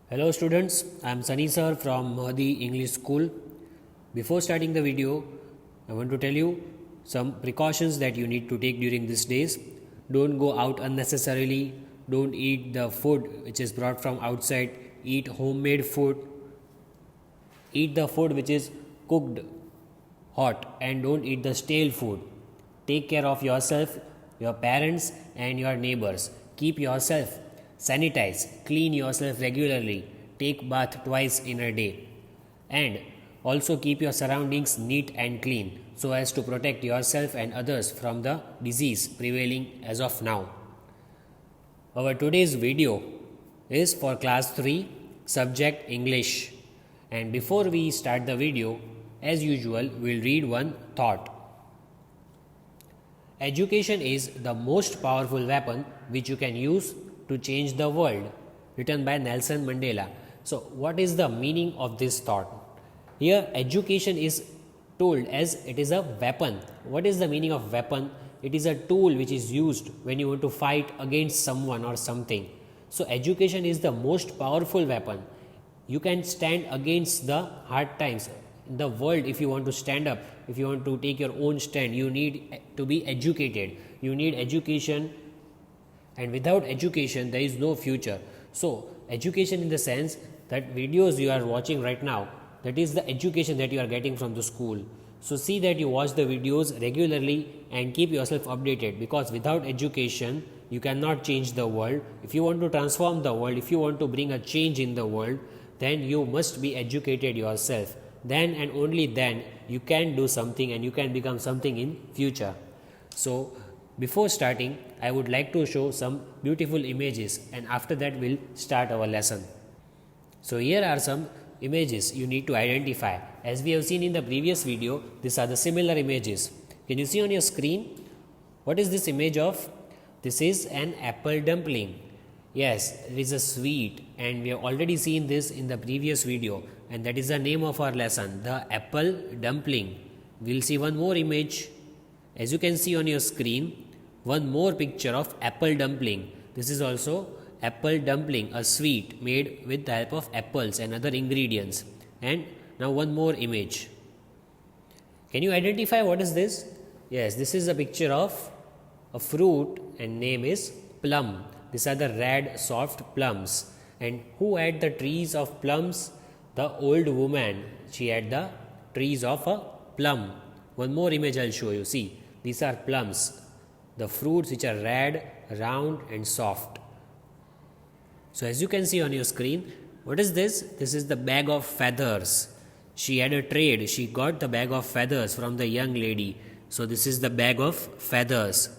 Hello students, I am Sunny sir from Mahdi English School. Before starting the video, I want to tell you some precautions that you need to take during these days. Don't go out unnecessarily, don't eat the food which is brought from outside, eat homemade food, eat the food which is cooked hot and don't eat the stale food. Take care of yourself, your parents and your neighbors. Keep yourself sanitized, clean yourself regularly, take bath twice in a day, and also keep your surroundings neat and clean so as to protect yourself and others from the disease prevailing as of now. Our today's video is for class 3 subject English, and before we start the video, as usual, we'll read one thought. Education is the most powerful weapon which you can use to change the world, written by Nelson Mandela. So, what is the meaning of this thought? Here, education is told as it is a weapon. What is the meaning of weapon? It is a tool which is used when you want to fight against someone or something. So, education is the most powerful weapon. You can stand against the hard times. In the world, if you want to stand up, if you want to take your own stand, you need to be educated. You need education, and without education there is no future. So education in the sense that videos you are watching right now, that is the education that you are getting from the school. So see that you watch the videos regularly and keep yourself updated, because without education you cannot change the world. If you want to transform the world, if you want to bring a change in the world, then you must be educated yourself. Then and only then you can do something and you can become something in future. So before starting, I would like to show some beautiful images, and after that we'll start our lesson. So here are some images you need to identify. As we have seen in the previous video, these are the similar images. Can you see on your screen? What is this image of? This is an apple dumpling. Yes, it is a sweet, and we have already seen this in the previous video, and that is the name of our lesson, the apple dumpling. We'll see one more image. As you can see on your screen, one more picture of apple dumpling. This is also apple dumpling, a sweet made with the help of apples and other ingredients. And now one more image. Can you identify what is this? Yes, this is a picture of a fruit and name is plum. These are the red soft plums. And who had the trees of plums? The old woman. She had the trees of a plum. One more image I'll show you. See, these are plums, the fruits which are red, round and soft. So as you can see on your screen, what is this? This is the bag of feathers. She had a trade. She got the bag of feathers from the young lady. So this is the bag of feathers.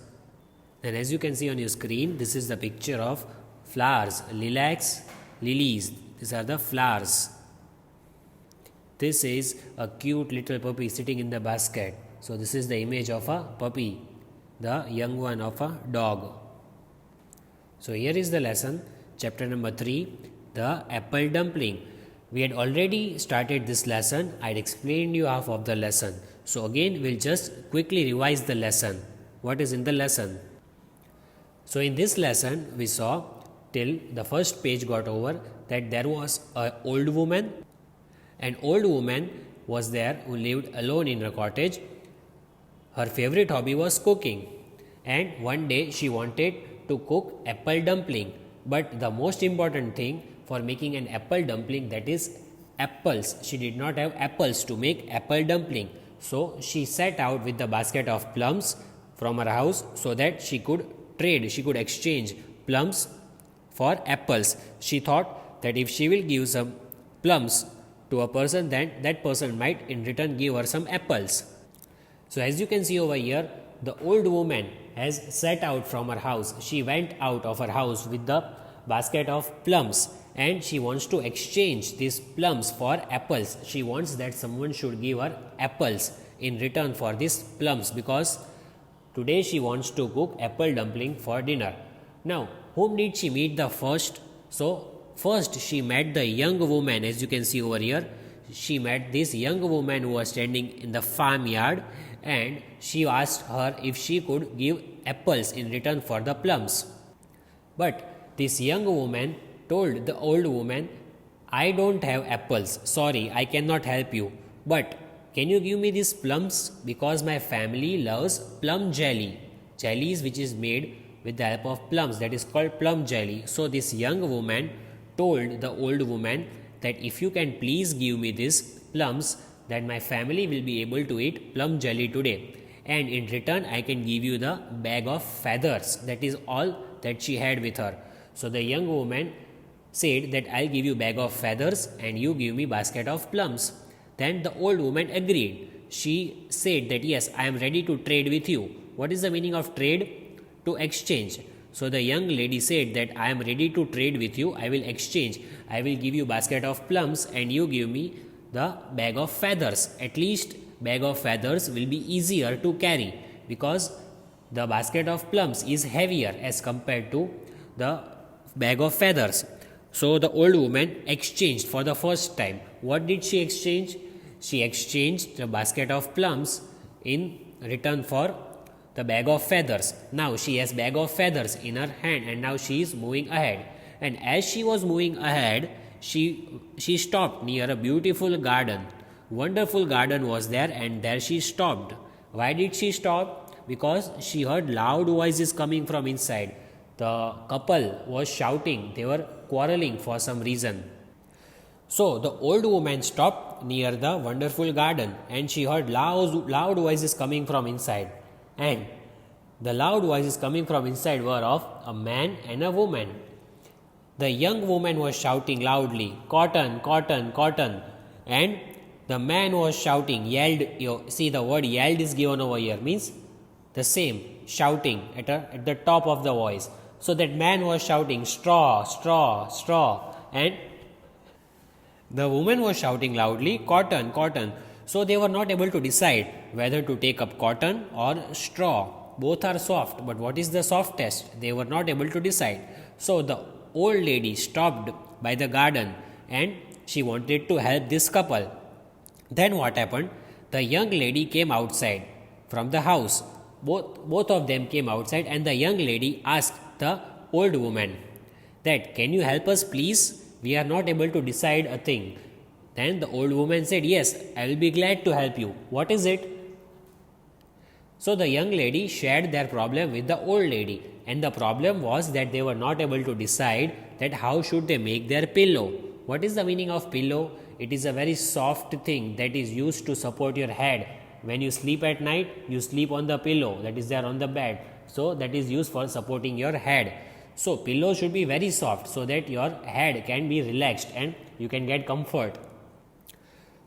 And as you can see on your screen, this is the picture of flowers, lilacs, lilies. These are the flowers. This is a cute little puppy sitting in the basket. So this is the image of a puppy, the young one of a dog. So here is the lesson, chapter number 3, the apple dumpling. We had already started this lesson. I had explained you half of the lesson. So again we'll just quickly revise the lesson. What is in the lesson? So in this lesson we saw till the first page got over that there was an old woman. An old woman was there who lived alone in a cottage. Her favorite hobby was cooking, and one day she wanted to cook apple dumpling. But the most important thing for making an apple dumpling, that is apples. She did not have apples to make apple dumpling. So she set out with the basket of plums from her house so that she could trade, she could exchange plums for apples. She thought that if she will give some plums to a person, then that person might in return give her some apples. So as you can see over here, the old woman has set out from her house. She went out of her house with the basket of plums, and she wants to exchange these plums for apples. She wants that someone should give her apples in return for these plums, because today she wants to cook apple dumpling for dinner. Now, whom did she meet the first? So first she met the young woman. As you can see over here, she met this young woman who was standing in the farmyard, and she asked her if she could give apples in return for the plums. But this young woman told the old woman I don't have apples. Sorry, I cannot help you. But can you give me these plums? Because my family loves plum jelly. Jellies which is made with the help of plums, that is called plum jelly. So this young woman told the old woman that if you can please give me these plums, then my family will be able to eat plum jelly today. And in return, I can give you the bag of feathers. That is all that she had with her. So the young woman said that I'll give you bag of feathers and you give me basket of plums. Then the old woman agreed. She said that yes, I am ready to trade with you. What is the meaning of trade? To exchange. So the young lady said that I am ready to trade with you. I will exchange. I will give you basket of plums and you give me the bag of feathers. At least bag of feathers will be easier to carry because the basket of plums is heavier as compared to the bag of feathers. So the old woman exchanged for the first time. What did she exchange? She exchanged the basket of plums in return for the bag of feathers. Now she has bag of feathers in her hand and now she is moving ahead. And as she was moving ahead, she stopped near a beautiful garden. Wonderful garden was there and there she stopped. Why did she stop? Because she heard loud voices coming from inside. The couple was shouting. They were quarreling for some reason. So the old woman stopped near the wonderful garden and she heard loud voices coming from inside. And the loud voices coming from inside were of a man and a woman. The young woman was shouting loudly, cotton, cotton, cotton. And the man was shouting, yelled. See, the word yelled is given over here, means the same, shouting at the top of the voice. So that man was shouting, straw, straw, straw. And the woman was shouting loudly, cotton, cotton. So they were not able to decide whether to take up cotton or straw. Both are soft, but what is the softest? They were not able to decide. So the old lady stopped by the garden and she wanted to help this couple. Then what happened? The young lady came outside from the house. Both of them came outside and the young lady asked the old woman that, can you help us please? We are not able to decide a thing. Then the old woman said, yes, I will be glad to help you. What is it? So the young lady shared their problem with the old lady, and the problem was that they were not able to decide that how should they make their pillow. What is the meaning of pillow? It is a very soft thing that is used to support your head. When you sleep at night, you sleep on the pillow that is there on the bed. So that is used for supporting your head. So pillow should be very soft so that your head can be relaxed and you can get comfort.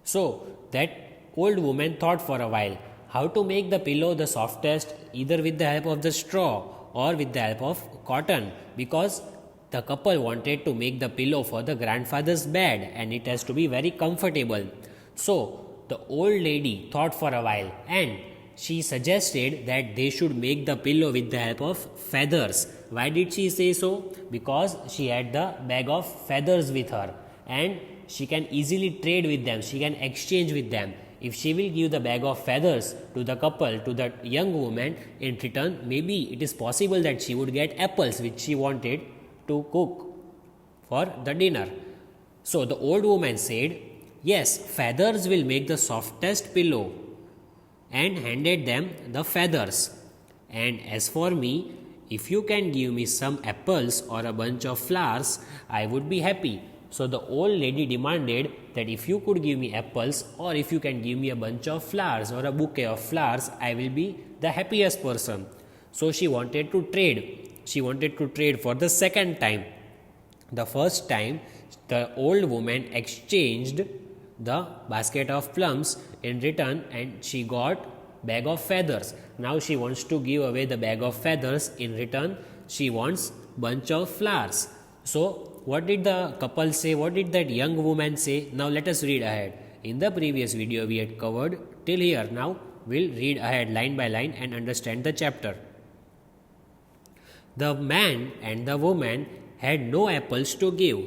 So that old woman thought for a while how to make the pillow the softest, either with the help of the straw or with the help of cotton, because the couple wanted to make the pillow for the grandfather's bed and it has to be very comfortable. So the old lady thought for a while and she suggested that they should make the pillow with the help of feathers. Why did she say so? Because she had the bag of feathers with her and she can easily trade with them, she can exchange with them. If she will give the bag of feathers to the couple, to the young woman, in return, maybe it is possible that she would get apples which she wanted to cook for the dinner. So the old woman said, yes, feathers will make the softest pillow, and handed them the feathers. And as for me, if you can give me some apples or a bunch of flowers, I would be happy. So the old lady demanded that if you could give me apples or if you can give me a bunch of flowers or a bouquet of flowers, I will be the happiest person. So she wanted to trade. She wanted to trade for the second time. The first time, the old woman exchanged the basket of plums in return and she got bag of feathers. Now she wants to give away the bag of feathers. In return, she wants bunch of flowers. So what did the couple say? What did that young woman say? Now let us read ahead. In the previous video we had covered till here. Now we'll read ahead line by line and understand the chapter. The man and the woman had no apples to give.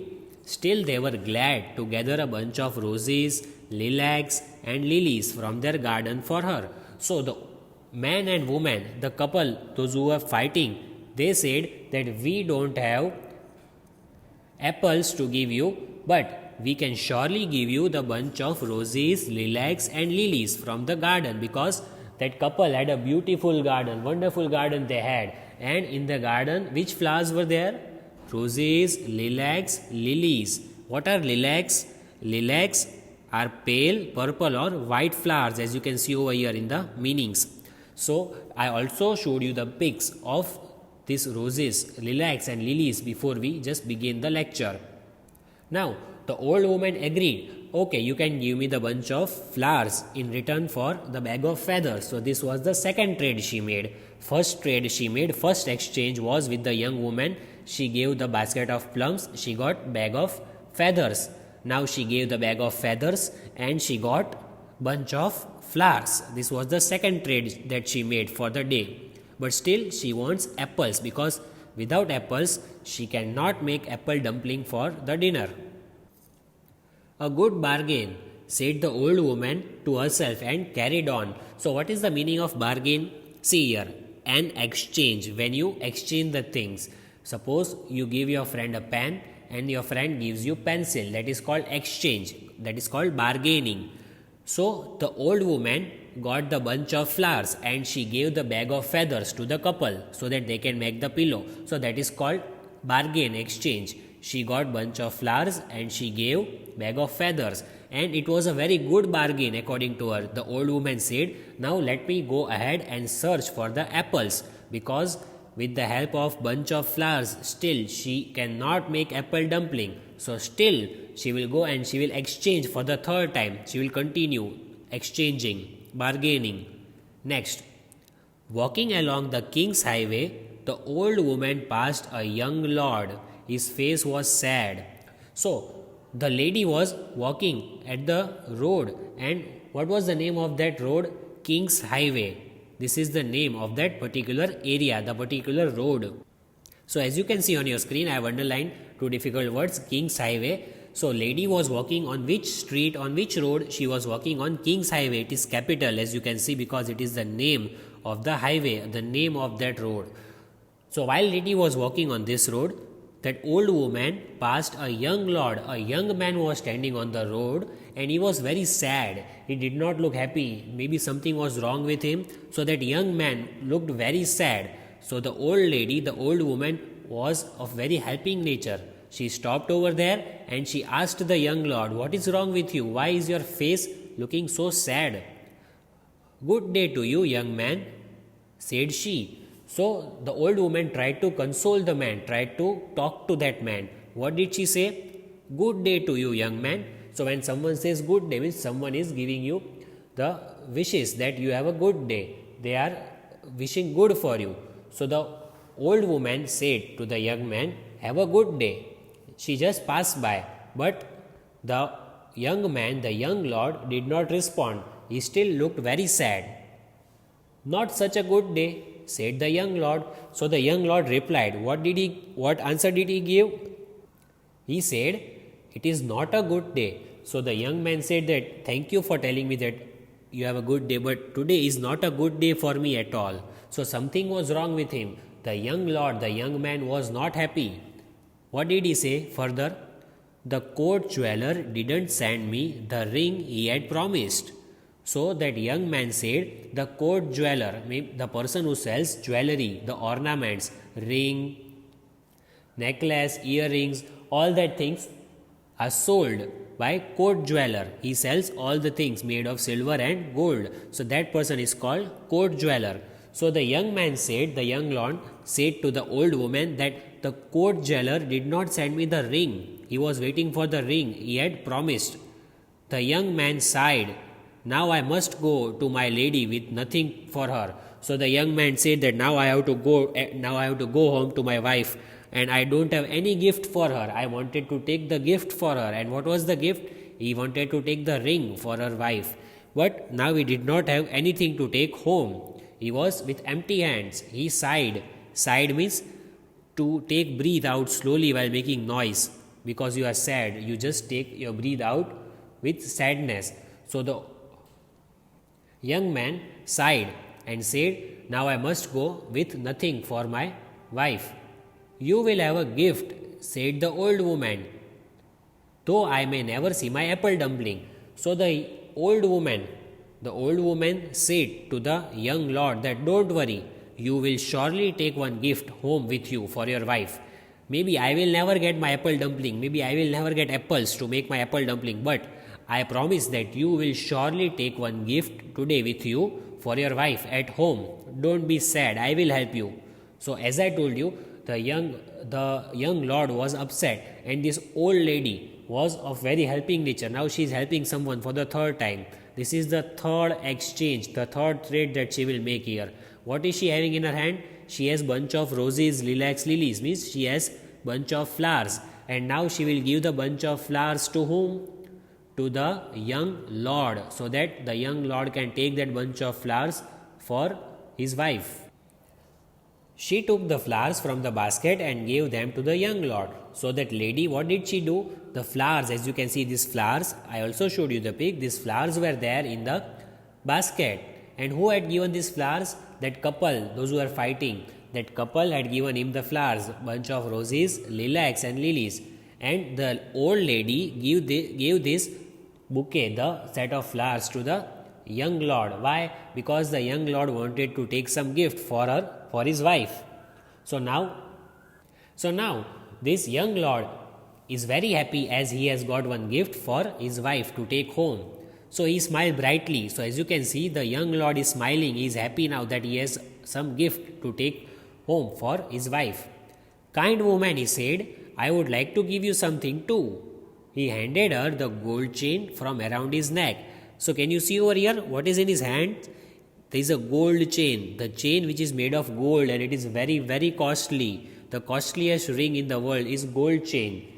Still they were glad to gather a bunch of roses, lilacs and lilies from their garden for her. So the man and woman, the couple, those who were fighting, they said that we don't have apples to give you, but we can surely give you the bunch of roses, lilacs, and lilies from the garden, because that couple had a beautiful garden, wonderful garden they had. And in the garden, which flowers were there? Roses, lilacs, lilies. What are lilacs? Lilacs are pale purple or white flowers, as you can see over here in the meanings. So I also showed you the pics of these roses, lilacs, and lilies before we just begin the lecture. Now the old woman agreed, okay, you can give me the bunch of flowers in return for the bag of feathers. So this was the second trade she made. First trade she made, first exchange was with the young woman. She gave the basket of plums, she got bag of feathers. Now she gave the bag of feathers and she got bunch of flowers. This was the second trade that she made for the day. But still she wants apples, because without apples she cannot make apple dumpling for the dinner. A good bargain, said the old woman to herself and carried on. So what is the meaning of bargain? See here, an exchange, when you exchange the things. Suppose you give your friend a pen and your friend gives you pencil, that is called exchange, that is called bargaining. So the old woman got the bunch of flowers and she gave the bag of feathers to the couple so that they can make the pillow. So that is called bargain, exchange. She got bunch of flowers and she gave bag of feathers, and it was a very good bargain according to her. The old woman said, now let me go ahead and search for the apples, because with the help of bunch of flowers still she cannot make apple dumpling. So still she will go and she will exchange for the third time. She will continue exchanging, bargaining. Next, walking along the King's Highway, the old woman passed a young lord. His face was sad. So the lady was walking at the road, and what was the name of that road? King's Highway. This is the name of that particular area, the particular road. So as you can see on your screen, I have underlined two difficult words, King's Highway. So lady was walking on which street, on which road? She was walking on King's Highway. It is capital, as you can see, because it is the name of the highway, the name of that road. So while lady was walking on this road, that old woman passed a young lord. A young man was standing on the road and he was very sad. He did not look happy. Maybe something was wrong with him. So that young man looked very sad. So the old lady, the old woman, was of very helping nature. She stopped over there and she asked the young lord, what is wrong with you? Why is your face looking so sad? Good day to you, young man, said she. So the old woman tried to console the man, tried to talk to that man. What did she say? Good day to you, young man. So when someone says good day, means someone is giving you the wishes that you have a good day. They are wishing good for you. So the old woman said to the young man, have a good day. She just passed by. But the young man, the young lord, did not respond. He still looked very sad. Not such a good day, said the young lord. So the young lord replied, what answer did he give? He said, it is not a good day. So the young man said that, thank you for telling me that you have a good day, but today is not a good day for me at all. So something was wrong with him. The young lord, the young man, was not happy. What did he say further? The court jeweler didn't send me the ring he had promised. So that young man said, the court jeweler, the person who sells jewelry, the ornaments, ring, necklace, earrings, all that things are sold by court jeweler. He sells all the things made of silver and gold. So that person is called court jeweler. So the young man said, the young lord said to the old woman that the court jeweler did not send me the ring. He was waiting for the ring he had promised. The young man sighed. Now I must go to my lady with nothing for her. So the young man said that now I have to go home to my wife, and I don't have any gift for her. I wanted to take the gift for her. And what was the gift? He wanted to take the ring for her wife. But now he did not have anything to take home. He was with empty hands. He sighed. Sighed means to breathe out slowly while making noise. Because you are sad, you just take your breathe out with sadness. So the young man sighed and said, now I must go with nothing for my wife. You will have a gift, said the old woman. though I may never see my apple dumpling. So the old woman said to the young lord that don't worry, you will surely take one gift home with you for your wife. Maybe I will never get my apple dumpling, maybe I will never get apples to make my apple dumpling, but I promise that you will surely take one gift today with you for your wife at home. Don't be sad, I will help you. So as I told you, the young lord was upset, and this old lady was of very helping nature. Now she is helping someone for the third time. This is the third exchange, the third trade that she will make here. What is she having in her hand? She has bunch of roses, lilacs, lilies, means she has bunch of flowers. And now she will give the bunch of flowers to whom? To the young lord, so that the young lord can take that bunch of flowers for his wife. She took the flowers from the basket and gave them to the young lord. So that lady, what did she do? The flowers, as you can see, these flowers, I also showed you the pic, these flowers were there in the basket. And who had given these flowers? That couple, those who were fighting. That couple had given him the flowers, bunch of roses, lilacs and lilies. And the old lady gave this bouquet, the set of flowers, to the young lord. Why? Because the young lord wanted to take some gift for his wife. So now this young lord is very happy as he has got one gift for his wife to take home. So he smiled brightly. So as you can see, the young lord is smiling. He is happy now that he has some gift to take home for his wife. Kind woman, he said, I would like to give you something too. He handed her the gold chain from around his neck. So can you see over here what is in his hand? There is a gold chain, the chain which is made of gold, and it is very, very costly. The costliest ring in the world is gold chain.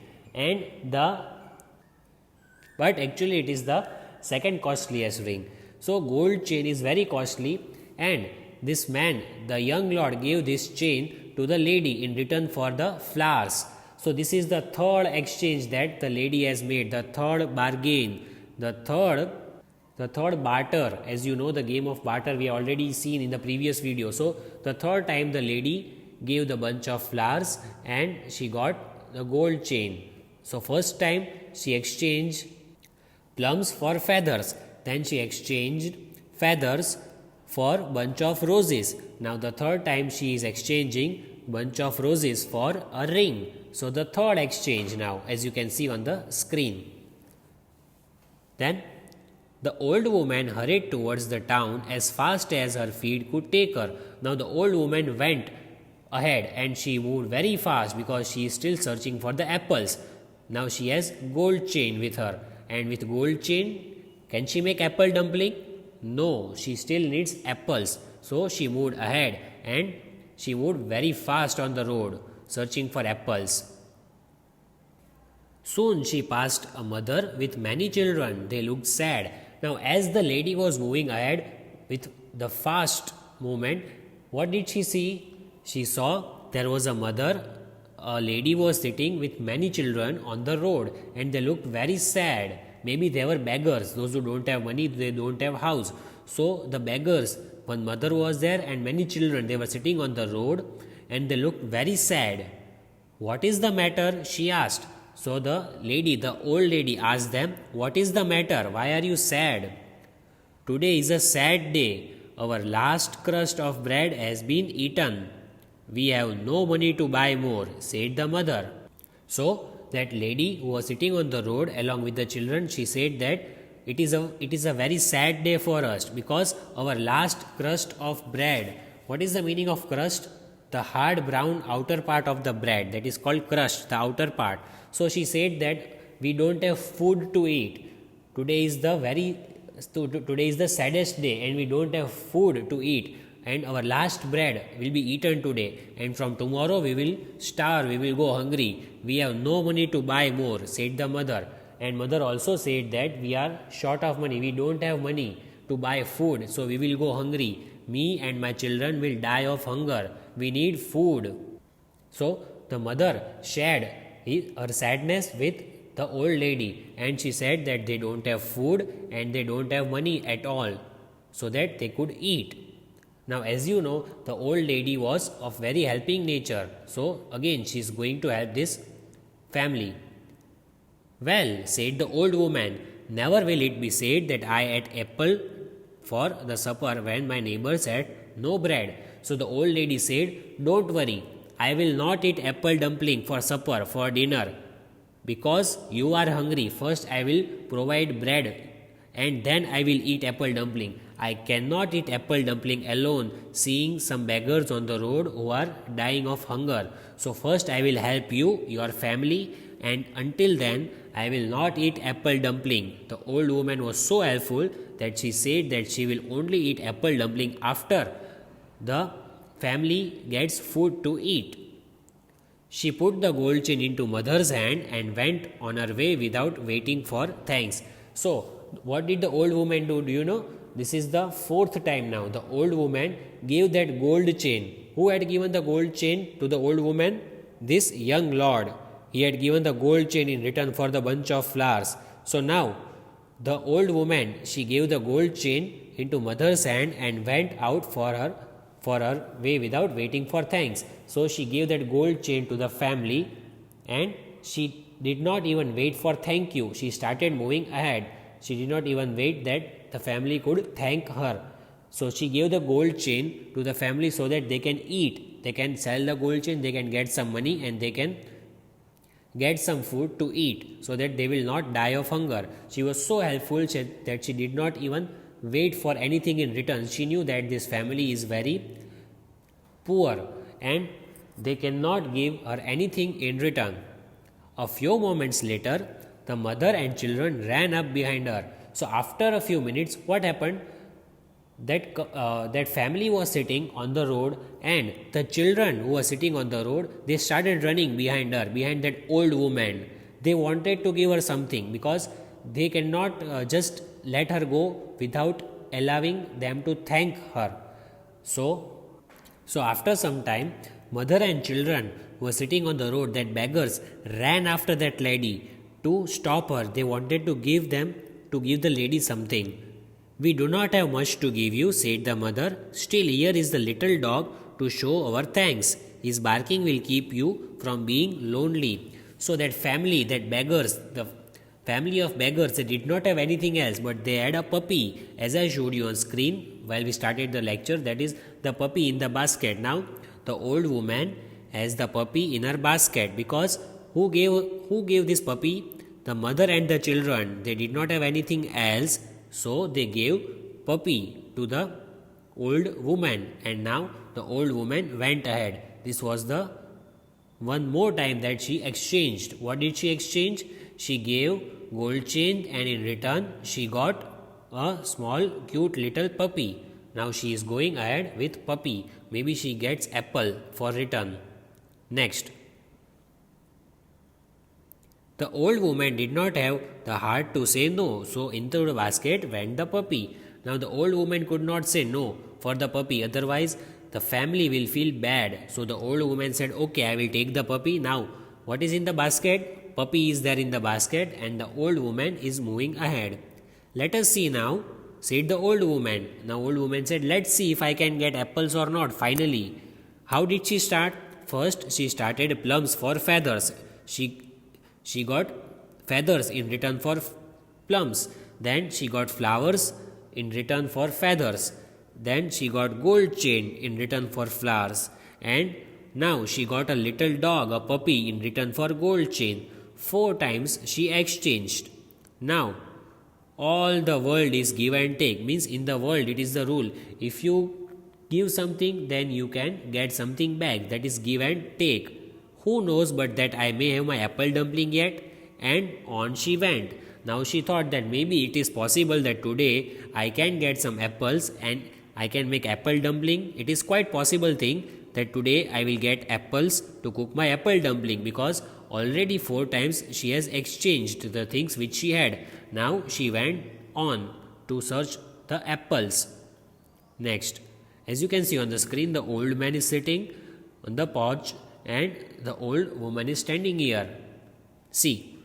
But actually it is the second costliest ring. So gold chain is very costly, and this man, the young lord, gave this chain to the lady in return for the flowers. So this is the third exchange that the lady has made, the third bargain, the third barter. As you know, the game of barter we have already seen in the previous video. So the third time the lady gave the bunch of flowers and she got the gold chain. So first time she exchanged plums for feathers, then she exchanged feathers for bunch of roses. Now the third time she is exchanging bunch of roses for a ring. So the third exchange now, as you can see on the screen. Then the old woman hurried towards the town as fast as her feet could take her. Now the old woman went ahead and she moved very fast because she is still searching for the apples. Now she has gold chain with her, and with gold chain, can she make apple dumpling? No, she still needs apples. So she moved ahead and she moved very fast on the road searching for apples. Soon she passed a mother with many children. They looked sad. Now as the lady was moving ahead with the fast movement, what did she see? She saw there was a mother. A lady was sitting with many children on the road, and they looked very sad. Maybe they were beggars. Those who don't have money, they don't have house. So the beggars, one mother was there and many children, they were sitting on the road and they looked very sad. What is the matter? She asked. So the old lady asked them, what is the matter? Why are you sad? Today is a sad day. Our last crust of bread has been eaten. We have no money to buy more, said the mother. So that lady who was sitting on the road along with the children, she said that it is a very sad day for us because our last crust of bread. What is the meaning of crust? The hard brown outer part of the bread, that is called crust, the outer part. So she said that we don't have food to eat. Today is the saddest day and we don't have food to eat. And our last bread will be eaten today, and from tomorrow we will starve, we will go hungry. We have no money to buy more, said the mother. And mother also said that we are short of money, we don't have money to buy food, so we will go hungry. Me and my children will die of hunger. We need food. So the mother shared her sadness with the old lady, and she said that they don't have food and they don't have money at all so that they could eat. Now as you know, the old lady was of very helping nature. So again she is going to help this family. Well, said the old woman, never will it be said that I ate apple for the supper when my neighbors had no bread. So the old lady said, don't worry, I will not eat apple dumpling for supper, for dinner. Because you are hungry, first I will provide bread and then I will eat apple dumpling. I cannot eat apple dumpling alone, seeing some beggars on the road who are dying of hunger. So first I will help you, your family, and until then I will not eat apple dumpling. The old woman was so helpful that she said that she will only eat apple dumpling after the family gets food to eat. She put the gold chain into mother's hand and went on her way without waiting for thanks. So, what did the old woman do? Do you know? This is the fourth time now. The old woman gave that gold chain. Who had given the gold chain to the old woman? This young lord. He had given the gold chain in return for the bunch of flowers. So now, the old woman, she gave the gold chain into mother's hand and went out for her way without waiting for thanks. So she gave that gold chain to the family and she did not even wait for thank you. She started moving ahead. She did not even wait that the family could thank her. So she gave the gold chain to the family so that they can eat. They can sell the gold chain, they can get some money and they can get some food to eat so that they will not die of hunger. She was so helpful that she did not even wait for anything in return. She knew that this family is very poor and they cannot give her anything in return. A few moments later, the mother and children ran up behind her. So after a few minutes, what happened? That family was sitting on the road and the children who were sitting on the road, they started running behind her, behind that old woman. They wanted to give her something because they cannot just let her go without allowing them to thank her. So after some time, mother and children who were sitting on the road, that beggars, ran after that lady to stop her. They wanted to give the lady something. We do not have much to give you, said the mother. Still, here is the little dog to show our thanks. His barking will keep you from being lonely. So that family, that beggars, the family of beggars, they did not have anything else, but they had a puppy. As I showed you on screen while we started the lecture, that is the puppy in the basket. Now, the old woman has the puppy in her basket because who gave this puppy? The mother and the children. They did not have anything else. So they gave puppy to the old woman and now the old woman went ahead. This was the one more time that she exchanged. What did she exchange? She gave gold chain and in return she got a small cute little puppy. Now she is going ahead with puppy. Maybe she gets apple for return. Next. The old woman did not have the heart to say no, so into the basket went the puppy. Now the old woman could not say no for the puppy, otherwise the family will feel bad. So the old woman said, okay, I will take the puppy. Now, what is in the basket? Puppy is there in the basket and the old woman is moving ahead. Let us see now, said the old woman. Now old woman said, let's see if I can get apples or not, finally. How did she start? First, she started plums for feathers. She got feathers in return for plums. Then she got flowers in return for feathers. Then she got gold chain in return for flowers. And now she got a little dog, a puppy, in return for gold chain. 4 times she exchanged. Now, all the world is give and take. Means in the world it is the rule. If you give something, then you can get something back. That is give and take. Who knows but that I may have my apple dumpling yet? And on she went. Now she thought that maybe it is possible that today I can get some apples and I can make apple dumpling. It is quite possible thing that today I will get apples to cook my apple dumpling because already 4 times she has exchanged the things which she had. Now she went on to search the apples. Next, as you can see on the screen, the old man is sitting on the porch and the old woman is standing here. See.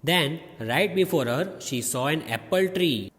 Then, right before her, she saw an apple tree.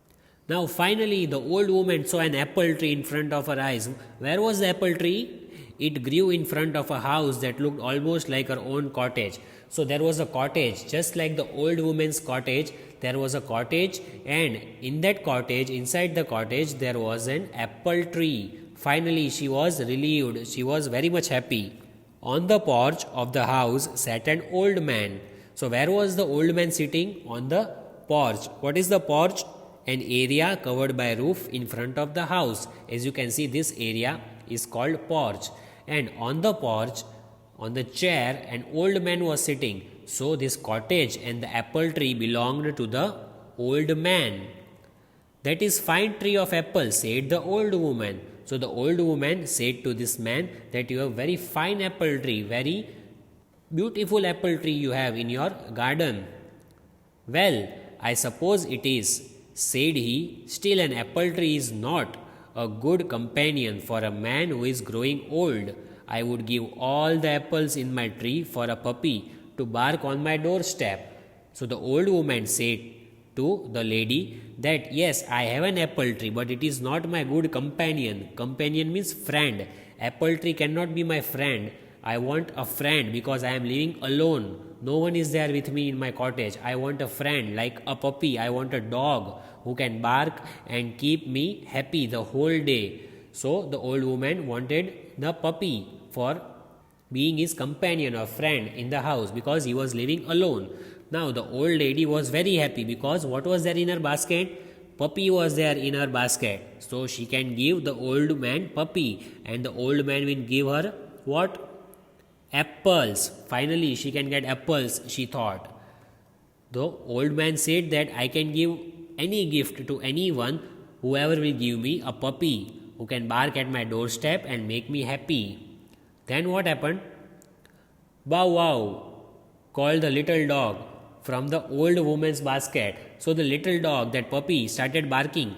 Now, finally, the old woman saw an apple tree in front of her eyes. Where was the apple tree? It grew in front of a house that looked almost like her own cottage. So there was a cottage, just like the old woman's cottage. There was a cottage, and in that cottage, inside the cottage, there was an apple tree. Finally, she was relieved. She was very much happy. On the porch of the house sat an old man. So, where was the old man sitting? On the porch. What is the porch? An area covered by roof in front of the house. As you can see, this area is called porch. And on the porch, on the chair, an old man was sitting. So, this cottage and the apple tree belonged to the old man. That is fine tree of apples, said the old woman. So the old woman said to this man that you have very fine apple tree, very beautiful apple tree you have in your garden. Well, I suppose it is, said he. Still, an apple tree is not a good companion for a man who is growing old. I would give all the apples in my tree for a puppy to bark on my doorstep. So the old woman said to the lady that yes, I have an apple tree, but it is not my good companion. Companion means friend. Apple tree cannot be my friend. I want a friend because I am living alone. No one is there with me in my cottage. I want a friend like a puppy. I want a dog who can bark and keep me happy the whole day. So the old woman wanted the puppy for being his companion or friend in the house because he was living alone. Now the old lady was very happy because what was there in her basket? Puppy was there in her basket. So she can give the old man puppy, and the old man will give her what? Apples. Finally she can get apples, she thought. The old man said that I can give any gift to anyone, whoever will give me a puppy who can bark at my doorstep and make me happy. Then what happened? Bow wow, called the little dog from the old woman's basket. So the little dog, that puppy, started barking,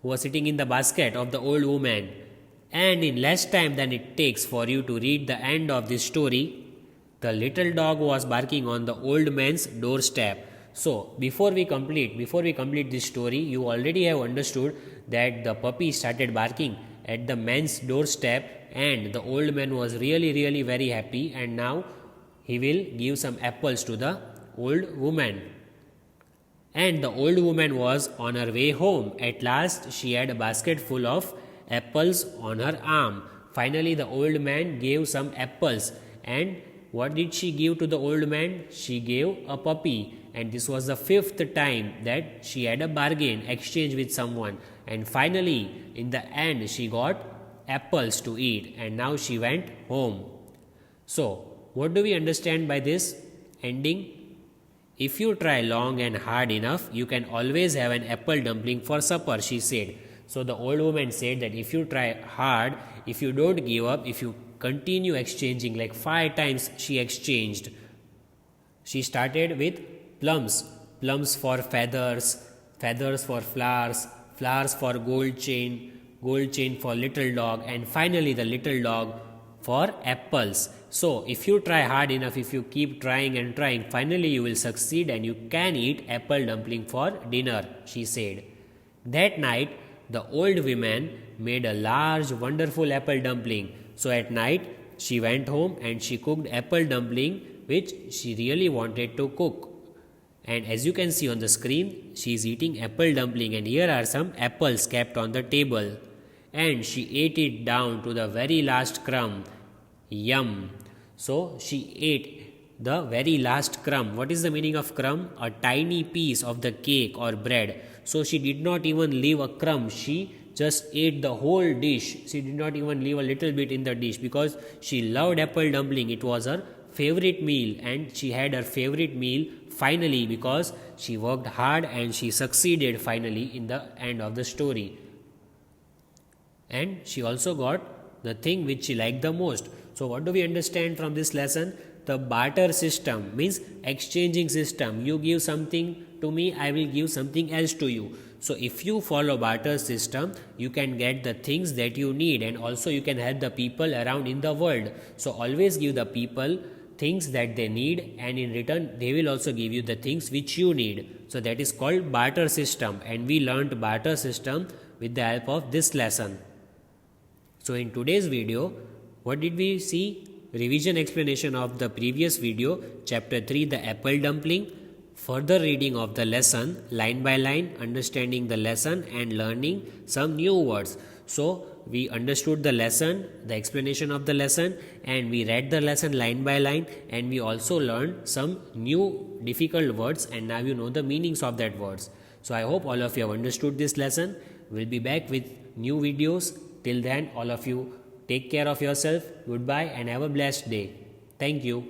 who was sitting in the basket of the old woman. And in less time than it takes for you to read the end of this story, the little dog was barking on the old man's doorstep. So before we complete this story, you already have understood that the puppy started barking at the man's doorstep, and the old man was really very happy, and now he will give some apples to the old woman. And the old woman was on her way home. At last she had a basket full of apples on her arm. Finally the old man gave some apples, and what did she give to the old man? She gave a puppy, and this was the 5th time that she had a bargain exchange with someone, and finally in the end she got apples to eat, and now she went home. So what do we understand by this ending? If you try long and hard enough, you can always have an apple dumpling for supper, she said. So the old woman said that if you try hard, if you don't give up, if you continue exchanging, like 5 times she exchanged. She started with plums, plums for feathers, feathers for flowers, flowers for gold chain for little dog, and finally the little dog for apples. So if you try hard enough, if you keep trying and trying, finally you will succeed and you can eat apple dumpling for dinner, she said. That night the old woman made a large wonderful apple dumpling. So at night she went home and she cooked apple dumpling, which she really wanted to cook. And as you can see on the screen, she is eating apple dumpling, and here are some apples kept on the table. And she ate it down to the very last crumb. Yum! So she ate the very last crumb. What is the meaning of crumb? A tiny piece of the cake or bread. So she did not even leave a crumb. She just ate the whole dish. She did not even leave a little bit in the dish because she loved apple dumpling. It was her favorite meal, and she had her favorite meal finally because she worked hard and she succeeded finally in the end of the story. And she also got the thing which she liked the most. So what do we understand from this lesson? The barter system means exchanging system. You give something to me, I will give something else to you. So if you follow barter system, you can get the things that you need, and also you can help the people around in the world. So always give the people things that they need, and in return they will also give you the things which you need. So that is called barter system, and we learnt barter system with the help of this lesson. So in today's video, what did we see? Revision explanation of the previous video, chapter 3, the apple dumpling, further reading of the lesson line by line, understanding the lesson and learning some new words. So we understood the lesson, the explanation of the lesson, and we read the lesson line by line, and we also learned some new difficult words, and now you know the meanings of that words. So I hope all of you have understood this lesson. We'll be back with new videos. Till then, all of you take care of yourself. Goodbye and have a blessed day. Thank you.